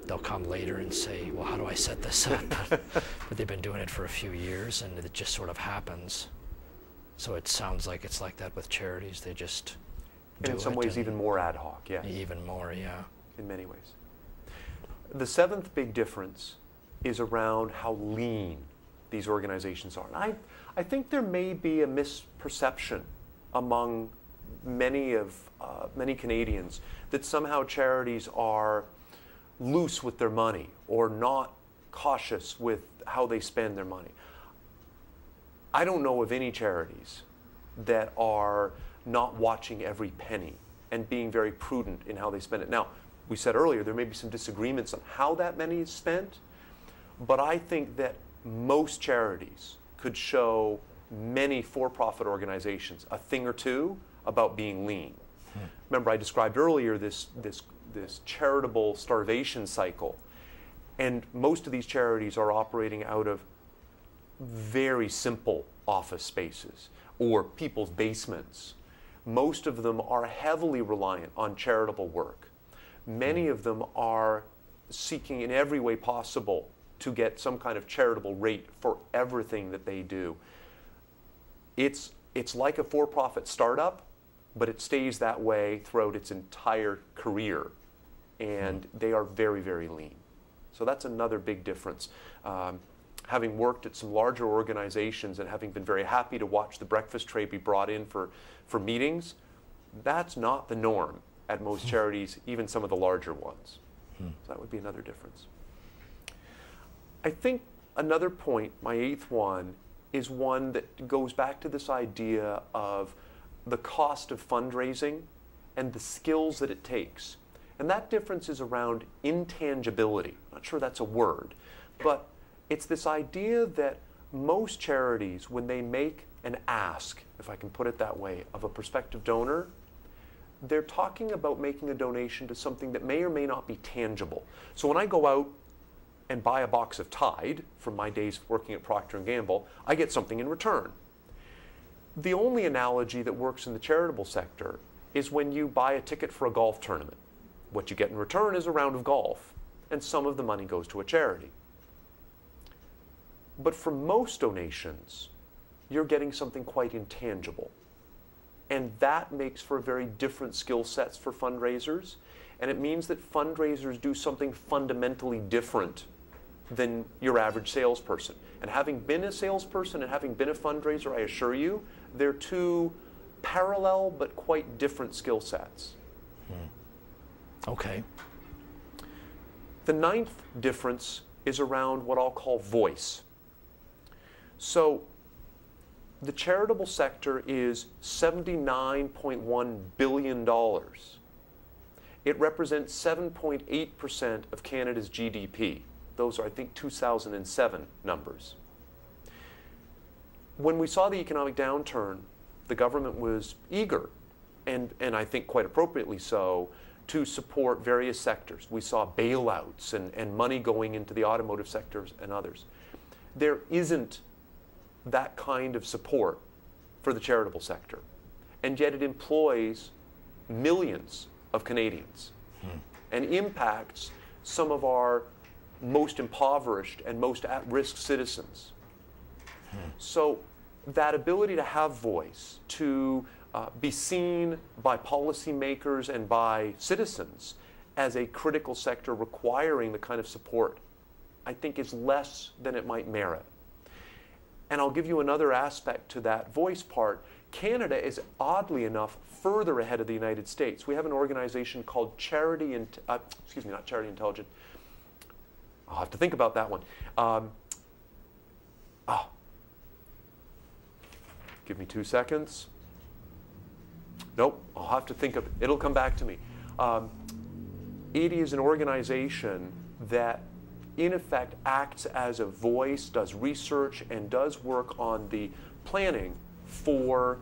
they'll come later and say, well, how do I set this up? But they've been doing it for a few years, and it just sort of happens. So it sounds like it's like that with charities. They just do it.
In some ways, even more ad hoc, yeah.
Even more, yeah.
In many ways. The 7th big difference is around how lean these organizations are. And I think there may be a misperception among many Canadians that somehow charities are loose with their money or not cautious with how they spend their money. I don't know of any charities that are not watching every penny and being very prudent in how they spend it. Now, we said earlier there may be some disagreements on how that money is spent, but I think that most charities could show many for-profit organizations a thing or two about being lean. Remember, I described earlier this charitable starvation cycle, and most of these charities are operating out of very simple office spaces or people's basements. Most of them are heavily reliant on charitable work. Many of them are seeking in every way possible to get some kind of charitable rate for everything that they do. it's like a for-profit startup, but it stays that way throughout its entire career. And they are very, very lean. So that's another big difference. Having worked at some larger organizations and having been very happy to watch the breakfast tray be brought in for meetings, that's not the norm at most charities, even some of the larger ones. So that would be another difference. I think another point, my 8th one, is one that goes back to this idea of the cost of fundraising and the skills that it takes. And that difference is around intangibility. I'm not sure that's a word, but it's this idea that most charities, when they make an ask, if I can put it that way, of a prospective donor, they're talking about making a donation to something that may or may not be tangible. So when I go out and buy a box of Tide from my days working at Procter & Gamble, I get something in return. The only analogy that works in the charitable sector is when you buy a ticket for a golf tournament. What you get in return is a round of golf, and some of the money goes to a charity. But for most donations, you're getting something quite intangible. And that makes for very different skill sets for fundraisers. And it means that fundraisers do something fundamentally different than your average salesperson. And having been a salesperson and having been a fundraiser, I assure you, they're two parallel but quite different skill sets.
Okay.
The 9th difference is around what I'll call voice. So the charitable sector is $79.1 billion. It represents 7.8% of Canada's GDP. Those are, I think, 2007 numbers. When we saw the economic downturn, the government was eager, and I think quite appropriately so, to support various sectors. We saw bailouts and money going into the automotive sectors and others. There isn't that kind of support for the charitable sector, and yet it employs millions of Canadians and impacts some of our most impoverished and most at-risk citizens. So that ability to have voice, to be seen by policymakers and by citizens as a critical sector requiring the kind of support, I think is less than it might merit. And I'll give you another aspect to that voice part. Canada is, oddly enough, further ahead of the United States. We have an organization called not Charity Intelligent. I'll have to think about that one. Give me 2 seconds. Nope, I'll have to think of it. It'll come back to me. It is an organization that, in effect, acts as a voice, does research, and does work on the planning for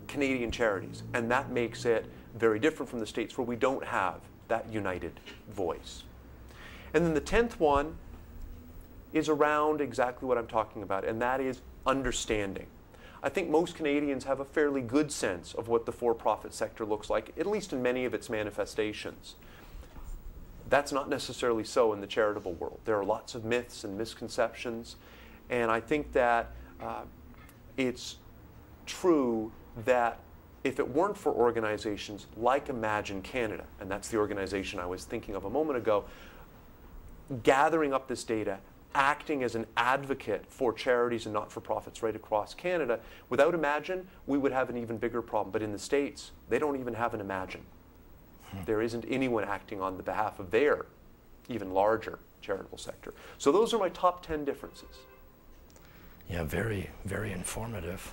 Canadian charities. And that makes it very different from the States, where we don't have that united voice. And then the 10th one is around exactly what I'm talking about, and that is understanding. I think most Canadians have a fairly good sense of what the for-profit sector looks like, at least in many of its manifestations. That's not necessarily so in the charitable world. There are lots of myths and misconceptions, and I think that it's true that if it weren't for organizations like Imagine Canada, and that's the organization I was thinking of a moment ago, gathering up this data, acting as an advocate for charities and not-for-profits right across Canada, without Imagine, we would have an even bigger problem. But in the States, they don't even have an Imagine. There isn't anyone acting on the behalf of their even larger charitable sector. So those are my top 10 differences.
Yeah, very, very informative.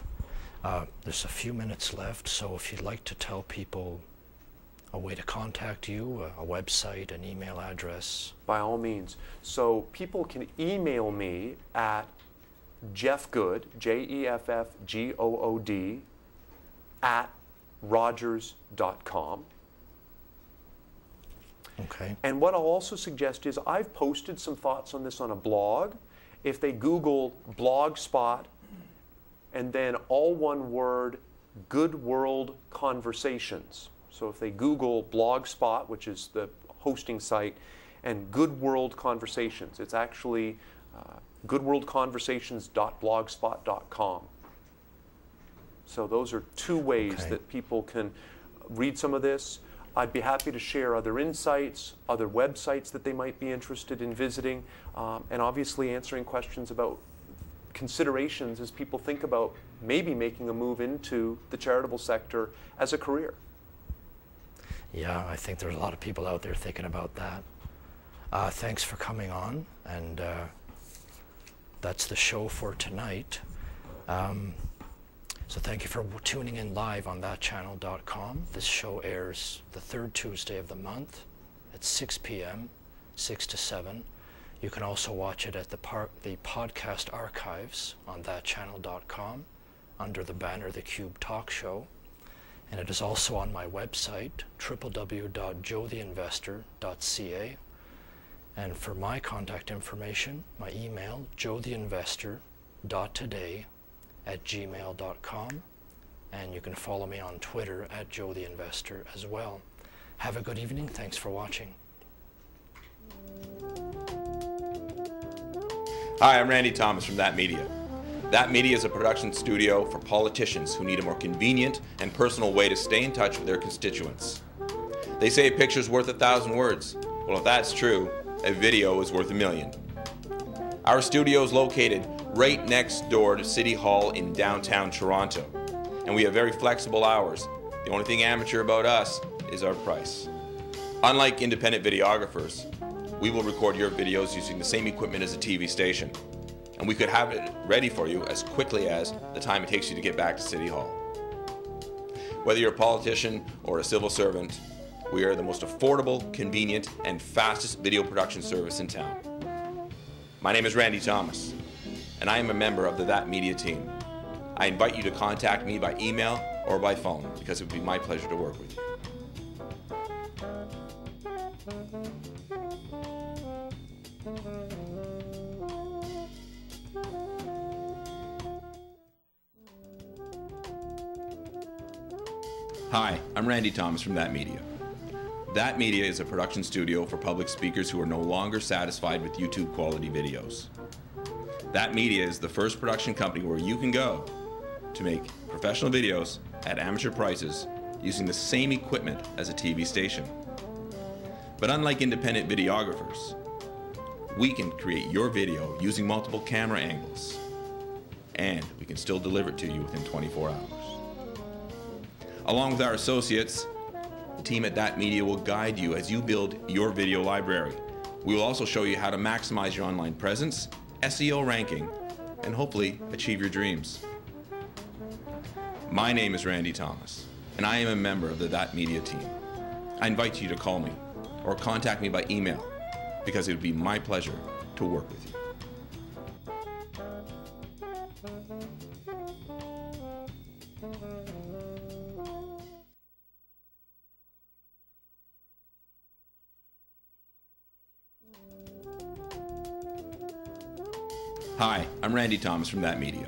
There's a few minutes left, so if you'd like to tell people a way to contact you, a website, an email address.
By all means. So people can email me at jeffgood, JEFFGOOD, at rogers.com.
Okay.
And what I'll also suggest is I've posted some thoughts on this on a blog. If they Google Blogspot and then all one word, Good World Conversations. So if they Google Blogspot, which is the hosting site, and Good World Conversations, it's actually goodworldconversations.blogspot.com. So those are two ways that people can read some of this. I'd be happy to share other insights, other websites that they might be interested in visiting, and obviously answering questions about considerations as people think about maybe making a move into the charitable sector as a career.
Yeah, I think there's a lot of people out there thinking about that. Thanks for coming on, and that's the show for tonight. So thank you for tuning in live on thatchannel.com. This show airs the third Tuesday of the month at 6 p.m., 6 to 7. You can also watch it at the podcast archives on thatchannel.com under the banner The Cube Talk Show. And it is also on my website, www.joetheinvestor.ca. And for my contact information, my email, joetheinvestor.today@gmail.com. And you can follow me on Twitter @joetheinvestor as well. Have a good evening. Thanks for watching.
Hi, I'm Randy Thomas from That Media. That Media is a production studio for politicians who need a more convenient and personal way to stay in touch with their constituents. They say a picture's worth 1,000 words. Well, if that's true, a video is worth 1,000,000. Our studio is located right next door to City Hall in downtown Toronto, and we have very flexible hours. The only thing amateur about us is our price. Unlike independent videographers, we will record your videos using the same equipment as a TV station, and we could have it ready for you as quickly as the time it takes you to get back to City Hall. Whether you're a politician or a civil servant, we are the most affordable, convenient, and fastest video production service in town. My name is Randy Thomas, and I am a member of the That Media team. I invite you to contact me by email or by phone because it would be my pleasure to work with you. Hi, I'm Randy Thomas from That Media. That Media is a production studio for public speakers who are no longer satisfied with YouTube quality videos. That Media is the first production company where you can go to make professional videos at amateur prices using the same equipment as a TV station. But unlike independent videographers, we can create your video using multiple camera angles, and we can still deliver it to you within 24 hours. Along with our associates, the team at That Media will guide you as you build your video library. We will also show you how to maximize your online presence, SEO ranking, and hopefully achieve your dreams. My name is Randy Thomas, and I am a member of the That Media team. I invite you to call me or contact me by email because it would be my pleasure to work with you. Hi, I'm Randy Thomas from That Media.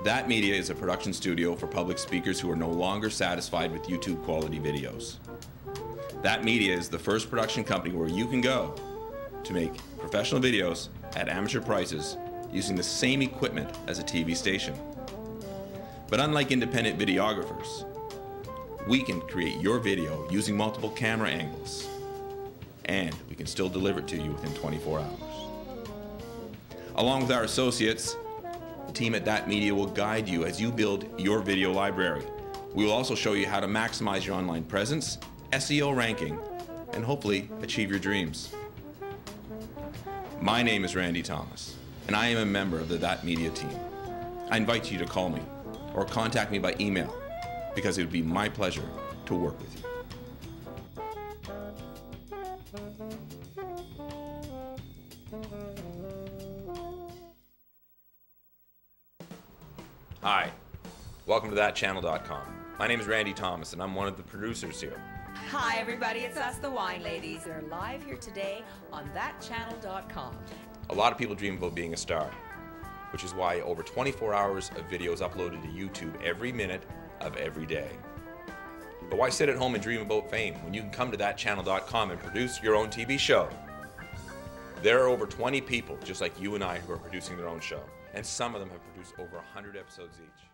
That Media is a production studio for public speakers who are no longer satisfied with YouTube quality videos. That Media is the first production company where you can go to make professional videos at amateur prices using the same equipment as a TV station. But unlike independent videographers, we can create your video using multiple camera angles, and we can still deliver it to you within 24 hours. Along with our associates, the team at That Media will guide you as you build your video library. We will also show you how to maximize your online presence, SEO ranking, and hopefully achieve your dreams. My name is Randy Thomas, and I am a member of the That Media team. I invite you to call me or contact me by email because it would be my pleasure to work with you. Hi, welcome to thatchannel.com. My name is Randy Thomas, and I'm one of the producers here.
Hi everybody, it's us, the Wine Ladies. They're live here today on thatchannel.com.
A lot of people dream about being a star, which is why over 24 hours of videos uploaded to YouTube every minute of every day. But why sit at home and dream about fame when you can come to thatchannel.com and produce your own TV show? There are over 20 people just like you and I who are producing their own show, and some of them have produced over 100 episodes each.